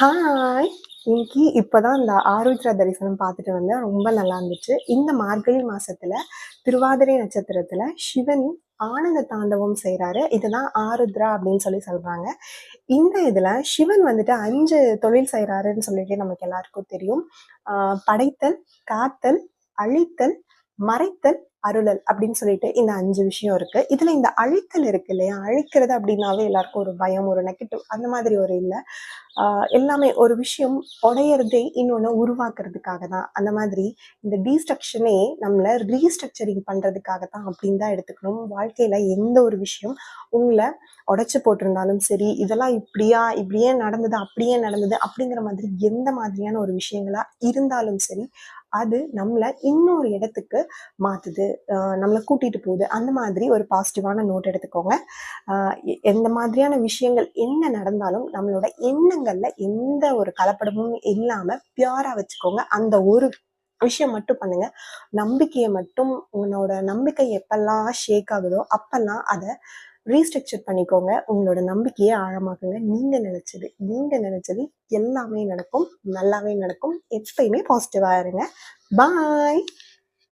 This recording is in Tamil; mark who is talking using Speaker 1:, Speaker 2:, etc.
Speaker 1: ஹாய்! இன்னைக்கு இப்பதான் இந்த ஆருத்ரா தரிசனம் பார்த்துட்டு வந்தேன். ரொம்ப நல்லா இருந்துச்சு. இந்த மார்கழி மாசத்துல திருவாதிரை நட்சத்திரத்துல சிவன் ஆனந்த தாண்டவம் செய்றாரு. இதுதான் ஆருத்ரா அப்படின்னு சொல்லி சொல்றாங்க. இந்த இதுல சிவன் வந்துட்டு 5 தொழில் செய்றாருன்னு சொல்லிட்டு நமக்கு எல்லாருக்கும் தெரியும். ஆ படைத்தல், காத்தல், அழித்தல், மறைத்தல், அருளல் அப்படின்னு சொல்லிட்டு இந்த 5 விஷயம் இருக்கு. இதுல இந்த அழித்தல் இருக்கு இல்லையா? அழிக்கிறது அப்படின்னாவே எல்லாருக்கும் ஒரு பயம், ஒரு நெகட்டிவ் அந்த மாதிரி ஒரு இல்ல. எல்லாமே ஒரு விஷயம் உடையறதே இன்னொன்னு உருவாக்குறதுக்காக தான். அந்த மாதிரி இந்த டீஸ்ட்ரக்ஷனே நம்மள ரீஸ்ட்ரக்சரிங் பண்றதுக்காக தான் அப்படின்னு தான் எடுத்துக்கணும். வாழ்க்கையில எந்த ஒரு விஷயம் உங்கள உடைச்சு போட்டிருந்தாலும் சரி, இதெல்லாம் இப்படியா, இப்படியே நடந்தது, அப்படியே நடந்தது அப்படிங்கிற மாதிரி எந்த மாதிரியான ஒரு விஷயங்களா இருந்தாலும் சரி, அது நம்மள இன்னொரு இடத்துக்கு மாத்துது. நம்மள கூட்டிட்டு போகுது. அந்த மாதிரி ஒரு பாசிட்டிவான நோட் எடுத்துக்கோங்க. ஆ எந்த மாதிரியான விஷயங்கள் என்ன நடந்தாலும் நம்மளோட எண்ணங்கள்ல எந்த ஒரு கலப்படமும் இல்லாம பியூரா வச்சுக்கோங்க. அந்த ஒரு விஷயம் மட்டும் பண்ணுங்க. நம்பிக்கைய மட்டும் உங்களோட நம்பிக்கை எப்பல்லாம் ஷேக் ஆகுதோ, அப்பல்லாம் அத ரீஸ்ட்ரக்சர் பண்ணிக்கோங்க. உங்களோட நம்பிக்கைய ஆழமாக்குங்க. நீங்க நினைச்சது எல்லாமே நடக்கும். நல்லாவே நடக்கும். எப்பயுமே பாசிட்டிவா இருங்க. பாய்.